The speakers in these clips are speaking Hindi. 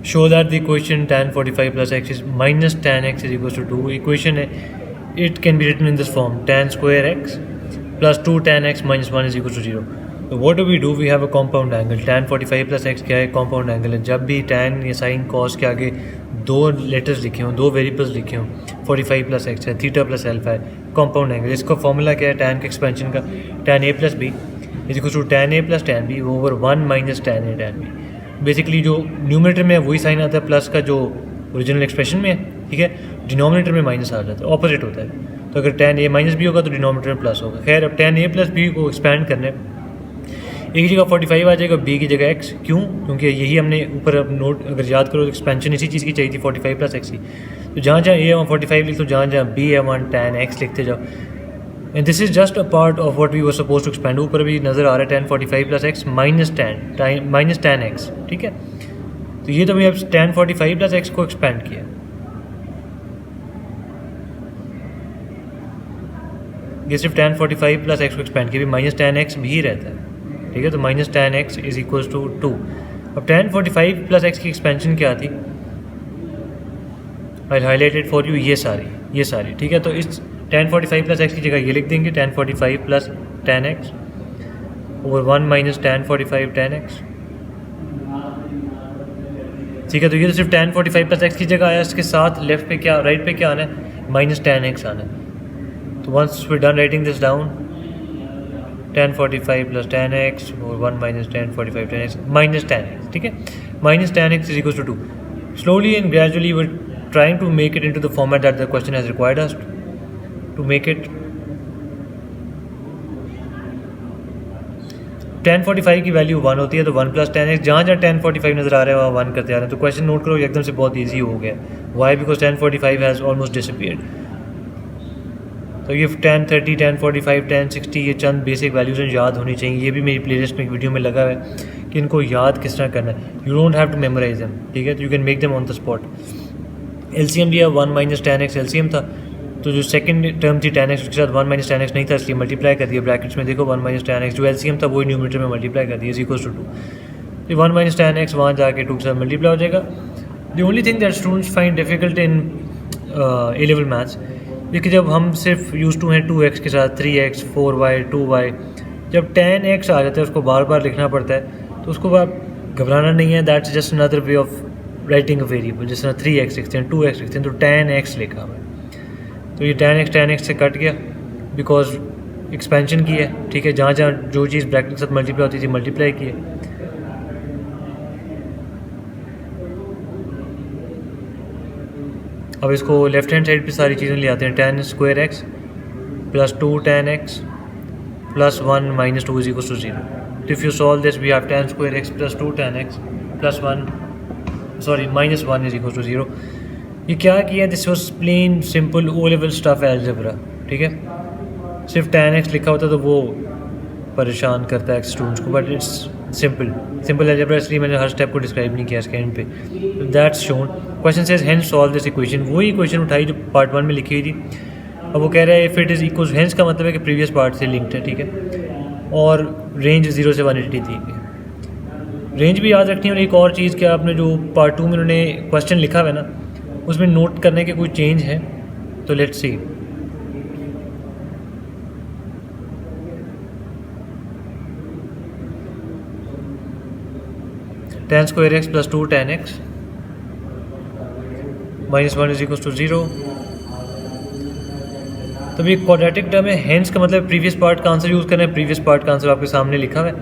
Show that the equation tan 45 plus x is minus tan x is equal to 2. Equation है, it can be written in this form tan square x plus 2 tan x minus 1 is equal to 0. तो what do we have a compound angle. tan 45 plus x क्या है, कॉम्पाउंड एंगल है. जब भी tan या साइन कॉस के आगे दो लेटर्स लिखे हों, दो वेरिएबल्स लिखे हों, 45 प्लस एक्स है, थीटा प्लस एल्फा है, कॉम्पाउंड एंगल. इसका फॉर्मूला क्या है tan के एक्सपेंशन का, tan a plus b is equal to tan a plus tan b over 1 minus tan a tan b. Basically जो न्यूमरेटर में है वही साइन आता है प्लस का जो ओरिजिनल एक्सप्रेशन में है, ठीक है. डिनोमिनेटर में माइनस आ जाता है, ऑपोजिट होता है. तो अगर tan a माइनस बी होगा तो डिनोमिनेटर में प्लस होगा. खैर अब tan a प्लस बी को एक्सपैंड करने एक जगह 45 आ जाएगा, बी की जगह x. क्यों? क्योंकि यही हमने ऊपर अब नोट अगर याद करो तो एक्सपेंशन इसी चीज़ की चाहिए थी 45 प्लस एक्स की. तो जहाँ जहाँ a है वहाँ 45 लिख दो, जहाँ जहाँ b है वहाँ tan x लिखते जाओ. And this is just a part of what we were suppose to expand. ऊपर भी नज़र आ रहा है tan 45 plus x minus tan x, ठीक है. तो ये तो मैं अब tan 45 प्लस एक्स को एक्सपेंड किया. ये सिर्फ tan 45 प्लस एक्स को एक्सपेंड किया, माइनस tan x भी रहता है, ठीक है. तो minus tan x is equal to 2. अब tan 45 प्लस एक्स की एक्सपेंशन क्या थी, आई हाईलाइटेड फॉर यू, ये सारी, ठीक है. तो इस tan 45 प्लस एक्स की जगह ये लिख देंगे tan 45 plus tan x over 1 minus tan 45 tan x, ठीक है. तो ये तो सिर्फ tan 45 प्लस एक्स की जगह आया. इसके साथ लेफ्ट पे क्या, राइट पे क्या आना है, माइनस tan x आना है. तो once we done writing this down, tan 45 plus tan x और 1 minus tan 45 tan x minus tan x, ठीक है. Minus tan x is equal to 2. Slowly and gradually we trying to make it into the format that the question has required us to make it. tan 45 की वैल्यू 1 होती है, तो 1 प्लस tan x, जहाँ जहाँ tan 45 नज़र आ रहा है वहाँ 1 करते आ रहे हैं. तो क्वेश्चन नोट करो, एकदम से बहुत ईजी हो गया. Why? Because tan 45 has almost disappeared. तो ये tan 30, tan 45, tan 60 ये चंद बेसिक वैल्यूज़ याद होनी चाहिए. ये भी मेरी प्लेलिस्ट में एक वीडियो में लगा हुआ है कि इनको याद किस तरह करना है. You don't have to memorize them, ठीक है. तो you can make them on the spot. LCM दिया 1 माइनस tan x एलसीएम था. तो जो सेकंड टर्म थी tan x उसके साथ 1 माइनस tan x नहीं था, इसलिए मल्टीप्लाई कर दिया. ब्रैकेट्स में देखो 1 माइनस tan x जो एलसीएम था वही न्यूमरेटर में मल्टीप्लाई कर दिया इज इक्वल टू 2. तो 1 माइनस tan x वहाँ जाके 2 के साथ मल्टीप्लाई हो जाएगा. The only thing that students find difficult in A level maths, देखिए जब हम सिर्फ यूज टू हैं 2x के साथ 3x 4y 2y, जब tan x आ जाता है उसको बार बार लिखना पड़ता है. तो उसको आप घबराना नहीं है, that's just another way of writing a variable. जिस तरह 3x लिखते हैं 2x लिखते हैं तो tan x लिखा हुआ है. तो ये tan x से कट गया बिकॉज एक्सपेंशन की है, ठीक है. जहाँ जहाँ जो चीज़ ब्रैकेट के साथ मल्टीप्लाई होती थी मल्टीप्लाई की है. अब इसको लेफ्ट हैंड साइड पे सारी चीज़ें ले आते हैं. tan square x plus 2 tan x plus 1 minus 2 is equal to 0. तो if you solve this we have tan square x plus 2 tan x plus 1 minus 1 is equal to 0. ये क्या किया, this was plain simple O level stuff algebra, ठीक है. सिर्फ tan x लिखा होता तो वो परेशान करता है स्टूडेंट्स को, बट इट्स सिंपल एल्जेब्रा, इसलिए मैंने हर स्टेप को डिस्क्राइब नहीं किया इसके एंड पे. That's shown. Question says hence solve this equation. वही इक्वेशन उठाई जो पार्ट 1 में लिखी हुई थी. अब वो कह रहा है if it is equal, hence का मतलब है कि प्रीवियस पार्ट से लिंक्ड है, ठीक है. और रेंज 0 से 180 दी गई. रेंज भी याद रखनी है. और एक और चीज़ कि आपने जो पार्ट 2 में उन्होंने क्वेश्चन लिखा हुआ है ना, उसमें नोट करने के कोई चेंज है. तो let's see. tan square x plus 2 tan x minus 1 is equal to 0. तो ये क्वाड्रेटिक टर्म है. हेंस का मतलब प्रीवियस पार्ट का आंसर यूज़ करना है. प्रीवियस पार्ट का आंसर आपके सामने लिखा हुआ है,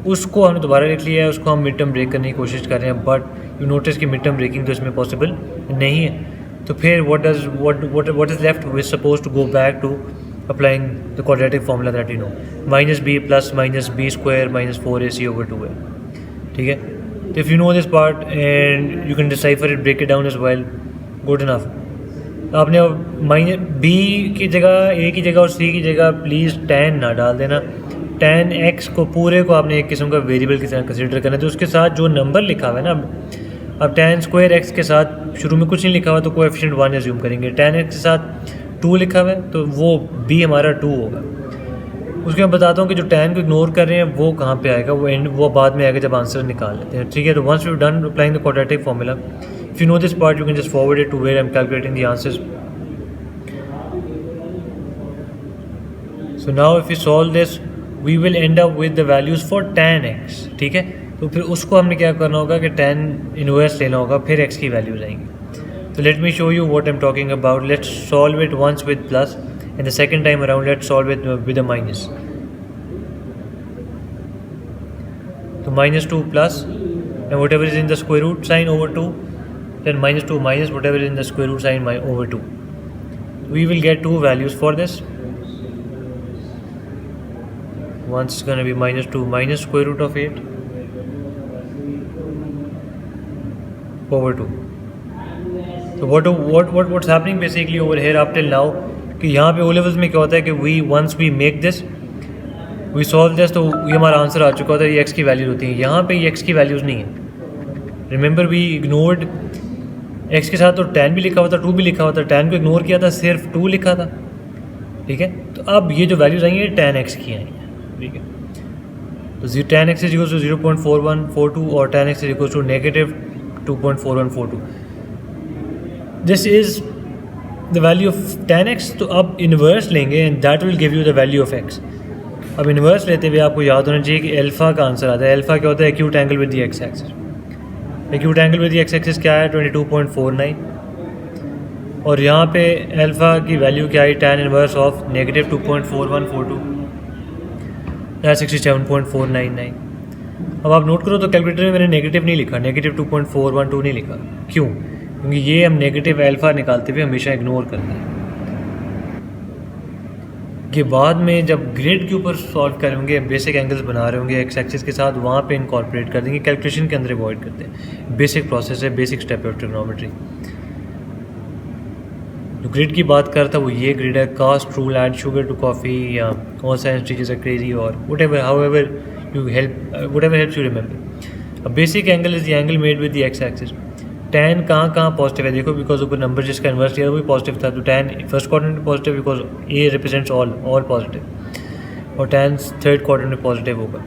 उसको हमने दोबारा लिख लिया है. उसको हम मिड टर्म ब्रेक करने की कोशिश कर रहे हैं, बट यू नोटिस कि मिड टर्म ब्रेकिंग तो इसमें पॉसिबल नहीं है. तो फिर what is left, we suppose to go back to applying the quadratic formula that you know. Minus b plus minus b square minus 4ac over 2 है, ठीक है. तो if you know this part and you can decipher it, break it down as well, good enough. आपने माइनस बी की जगह, ए की जगह और सी की जगह प्लीज़ tan ना डाल देना. tan x को पूरे को आपने एक किस्म का वेरिएबल की तरह कंसिडर करना है. तो उसके साथ जो नंबर लिखा हुआ है ना, अब tan स्क्वायर x के साथ शुरू में कुछ नहीं लिखा हुआ तो कोएफिशिएंट 1 एज्यूम करेंगे. tan x के साथ 2 लिखा हुआ है तो वो b हमारा 2 होगा. उसके मैं बताता हूँ कि जो tan को इग्नोर कर रहे हैं वो कहाँ पे आएगा, वो बाद में आएगा जब आंसर निकाल लेते हैं, ठीक है। तो once you done applying the quadratic formula, if you know this part you can just forward it to where I am calculating the answers. So now if you solve this we will end up with the values for tan x, ठीक है। तो फिर उसको हमने क्या करना होगा कि tan इनवर्स लेना होगा, फिर x की वैल्यूज आएंगी। तो let me show you what I am talking about. Let's solve it once with plus and the second time around let's solve it with a minus. So minus 2 plus and whatever is in the square root sign over 2, then minus 2 minus whatever is in the square root sign over 2. We will get two values for this. Once is going to be minus 2 minus square root of 8 over 2. So what's happening basically over here up till now कि यहाँ पे ओ लेवल्स में क्या होता है कि we make this we solve this, तो ये हमारा आंसर आ चुका होता है, ये एक्स की वैल्यूज होती हैं। यहाँ पे ये एक्स की वैल्यूज़ नहीं है। रिमेंबर वी इग्नोर्ड एक्स के साथ तो tan भी लिखा हुआ था, 2 भी लिखा हुआ था, tan को इग्नोर किया था, सिर्फ 2 लिखा था, ठीक है। तो अब ये जो वैल्यूज़ आई हैं tan x की आई हैं, ठीक है। तो tan x is equal to 0.4142 और tan x is equal to -2.4142। This is the value of tan x। तो अब इन्वर्स लेंगे and that will give you the value of x। अब इन्वर्स लेते हुए आपको याद होना चाहिए कि अल्फ़ा का आंसर आता है। अल्फ़ा क्या होता है? Acute angle with the x axis. Acute angle with the x axis क्या है? 22.49। और यहाँ पे अल्फ़ा की वैल्यू क्या आई? tan inverse of -2.4142 that 67.499। अब आप नोट करो तो कैलकुलेटर में मैंने नेगेटिव नहीं लिखा, -2.412 नहीं लिखा। क्यों? क्योंकि ये हम नेगेटिव अल्फ़ा निकालते हुए हमेशा इग्नोर करते हैं। कि बाद में जब ग्रिड के ऊपर सॉल्व करेंगे, बेसिक एंगल्स बना रहे होंगे एक्स एक्सिस के साथ, वहाँ पे इनकॉर्पोरेट कर देंगे, कैलकुलेशन के अंदर अवॉइड करते हैं। बेसिक प्रोसेस है, बेसिक स्टेप है ट्रिग्नोमेट्री। जो ग्रिड की बात करता वो ये ग्रिड है, cast rule, add sugar to coffee, या कौन सा टीचर्स आर क्रेजी, और whatever whatever helps you remember. A basic angle is the angle made with the x axis. tan कहाँ पॉजिटिव है देखो, बिकॉज ऊपर नंबर जिसका इन्वर्स लिया वो भी पॉजिटिव था, तो tan फर्स्ट क्वाड्रेंट में positive because A represents all positive, और tan थर्ड क्वाड्रेंट में पॉजिटिव होगा।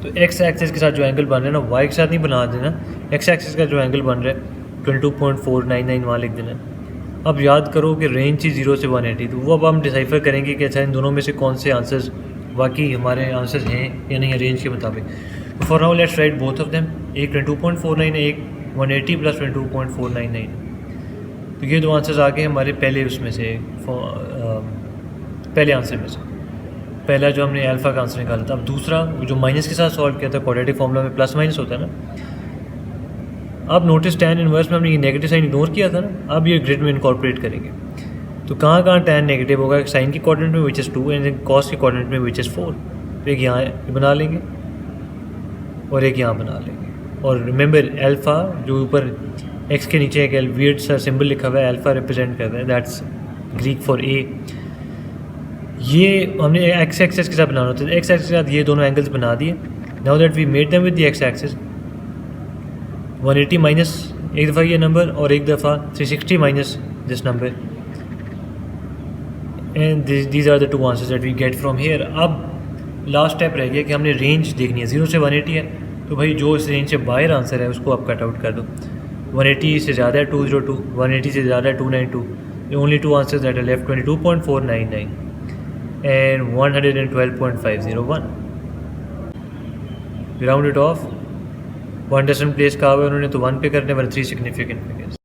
तो एक्स एक्सिस के साथ जो एंगल बन रहा है ना, वाई के साथ नहीं बना देना, एक्स एक्सिस का जो एंगल बन रहा है 22.499 वहाँ लिख देना। अब याद करो कि रेंज थी 0 से 180, तो वो अब हम डिसाइफर करेंगे कि अच्छा इन दोनों में से कौन से आंसर्स वाकई हमारे आंसर्स हैं या नहीं, रेंज के मुताबिक। तो for now let's write both of them. एक 22.49 है, एक 180 + 22.499। तो ये दो आंसर्स आ गए हमारे पहले उसमें से, पहले आंसर में से। पहला जो हमने अल्फ़ा का आंसर निकाला था। अब दूसरा जो माइनस के साथ सॉल्व किया था, क्वाड्रेटिक फॉर्मूला में प्लस माइनस होता है ना। अब नोटिस tan इनवर्स में हमने ये नेगेटिव साइन इग्नोर किया था ना, अब ये ग्रिड में इनकॉर्पोरेट करेंगे। तो कहाँ tan नेगेटिव होगा? साइन की क्वाड्रेंट में विच इज़ 2 एंड कॉस की क्वाड्रेंट में विच इज़ 4। तो एक यहाँ बना लेंगे और एक यहाँ बना लेंगे। और रिमेंबर अल्फ़ा जो ऊपर एक्स के नीचे एक वियर्ड सा सिंबल लिखा हुआ है, अल्फ़ा रिप्रेजेंट कर रहा है, दैट्स ग्रीक फॉर ए। ये हमने एक्स एक्सिस के साथ बनाना होता है, एक्स एक्सिस के साथ ये दोनों एंगल्स बना दिए। Now that we made them with the x axis, 180 माइनस एक दफ़ा ये नंबर और एक दफ़ा 360 माइनस this number, and these are the two answers that we get from here. अब लास्ट स्टेप रह गया कि हमने रेंज देखनी है। 0 से 180 है, तो भाई जो इस रेंज से बाहर आंसर है उसको आप कट आउट कर दो। 180 से ज़्यादा है 202, 180 से ज़्यादा है 292। The only two answers that are left 22.499 and 112.501। Round it off, 1 decimal place कहा हुआ है उन्होंने, तो 1 पे करने वाले 3 सिग्निफिकेंट फिगर्स।